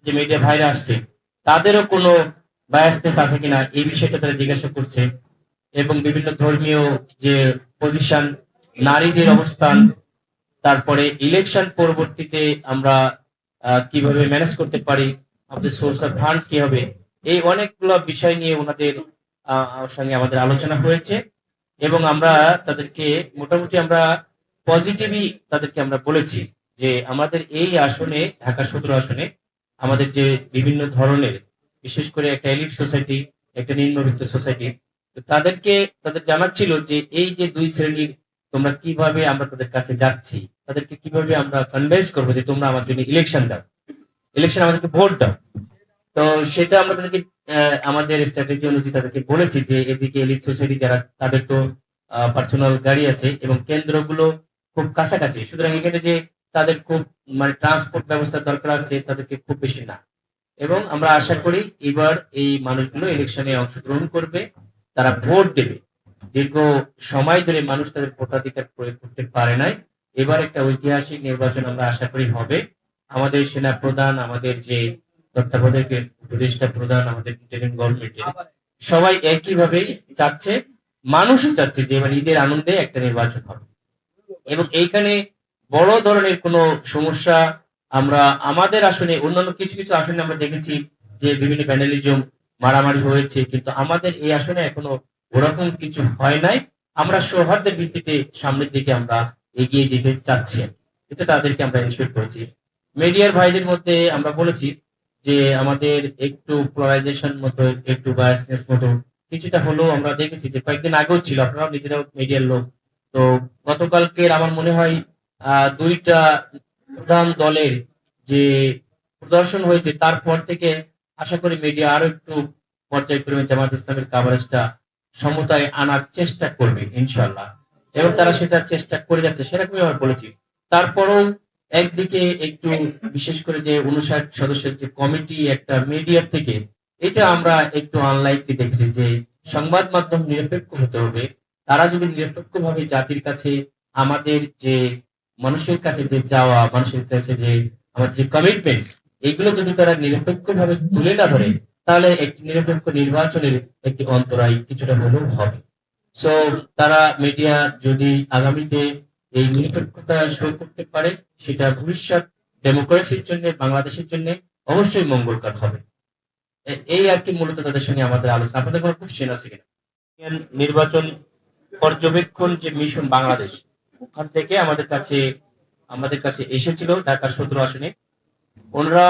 যে মিডিয়া ভাইরা আসছে তাদেরও কোনো বায়াসনেস আছে কিনা এই বিষয়টা তারা জিজ্ঞাসা করছে, এবং বিভিন্ন ধর্মীয় যে পজিশন, নারীদের অবস্থান, তারপরে ইলেকশন পরবর্তীতে আমরা কিভাবে ম্যানেজ করতে পারি, আমাদের সোর্স অফ ফান্ড কি হবে, এই অনেকগুলো বিষয় নিয়ে ওনাদের সঙ্গে আমাদের আলোচনা হয়েছে। এবং আমরা তাদেরকে মোটামুটি আমরা পজিটিভই তাদেরকে আমরা বলেছি যে আমাদের এই আসনে, ঢাকা 17 আসনে আমাদের যে বিভিন্ন ধরনের, বিশেষ করে একটা এলিট সোসাইটি, একটা নিম্নবিত্ত সোসাইটি, তাদেরকে তাদের জানাচ্ছিল যে এই যে দুই শ্রেণীর, তোমরা কিভাবে, আমরা তাদের কাছে যাচ্ছি, তাদেরকে কিভাবে আমরা কনভিন্স করবো যে তোমরা আমার জন্য ইলেকশন দাও, ইলেকশন আমাদেরকে ভোট দাও। তো সেটা আমরা তাদেরকে আমাদের স্ট্র্যাটেজি অনুযায়ী তাদেরকে বলেছি যে এদিকে এলিট সোসাইটি যারা, তাদের তো পার্সোনাল গাড়ি আছে এবং কেন্দ্রগুলো খুব কাছাকাছি, সুতরাং এখানে যে তাদের খুব মানে ট্রান্সপোর্ট ব্যবস্থার দরকার আছে তাদেরকে খুব বেশি না। এবং আমরা আশা করি এবার এই মানুষগুলো ইলেকশনে অংশগ্রহণ করবে, তারা ভোট দেবে। দীর্ঘ সময় ধরে মানুষ তাদের ভোটাধিকার প্রয়োগ করতে পারে নাই, এবার একটা ঐতিহাসিক নির্বাচন আমরা আশা করি হবে। আমাদের সেনা প্রধান, আমাদের যে তত্ত্বাবধায়ক উপদেষ্টা প্রধান, আমাদের ইন্টারিম গভর্নমেন্টের সবাই একইভাবেই চাচ্ছে, মানুষও চাচ্ছে যে এবার ঈদের আনন্দে একটা নির্বাচন হবে। এবং এইখানে বড় ধরনের কোনো সমস্যা আমরা আমাদের আসনে, অন্যান্য কিছু কিছু আসনে আমরা দেখেছি যে বিভিন্ন ভ্যান্ডালিজম, মারামারি হয়েছে, কিন্তু আমাদের এই আসনে এখনো ওরকম কিছু হয় নাই। আমরা সৌহার্দ্যের ভিত্তিতে সামনের দিকে আমরা এগিয়ে যেতে চাচ্ছি, এটা তাদেরকে আমরা ইনস্টিটিউট করেছি। মিডিয়ার ভাইদের মধ্যে আমরা বলেছি যে আমাদের একটু পোলারাইজেশন মতো, একটু বায়াসনেস মতো কিছুটা হলেও আমরা দেখেছি, যে কয়েকদিন আগেও ছিল, আপনারাও নিজেরাও মিডিয়ার লোক। তো গতকালকের আমার মনে হয় দুইটা প্রধান দলের যে প্রদর্শন হয়েছে, তারপর থেকে আশা করি মিডিয়া আরো একটু পর্যায়ক্রমে জামাত ইসলামের কাভারেজটা সমতায় আনার চেষ্টা করবে ইনশাল্লাহ, এবং তারা সেটা চেষ্টা করে যাচ্ছে, সেরকমই আমরা বলেছি। তারপরেও একদিকে একটু, বিশেষ করে যে 59 সদস্যের যে কমিটি একটা মিডিয়ার থেকে, এটা আমরা একটু আনলাইকলি দেখেছি যে সংবাদ মাধ্যম নিরপেক্ষ হতে হবে। তারা যদি নিরপেক্ষভাবে জাতির কাছে, আমাদের যে মানুষের কাছে যে যাওয়া, মানুষের কাছে যে আমাদের যে কমিটমেন্ট, এইগুলো যদি তারা নিরপেক্ষভাবে তুলে না ধরে, তাহলে একটি নিরপেক্ষ নির্বাচনের একটি অন্তরায় কিছুটা হলেও হবে। সো তারা মিডিয়া যদি আগামীতে এই নিরপেক্ষতা শো করতে পারে, সেটা ভবিষ্যৎ ডেমোক্রেসির জন্য, বাংলাদেশের জন্য অবশ্যই মঙ্গলকর হবে। এই আর কি মূলত তাদের সঙ্গে আমাদের আলোচনা। আপনাদের কোনো কোশ্চেন আছে কিনা? নির্বাচন পর্যবেক্ষণ যে মিশন বাংলাদেশ, ওখান থেকে আমাদের কাছে এসেছিল ঢাকা 17 আসনে। ওনারা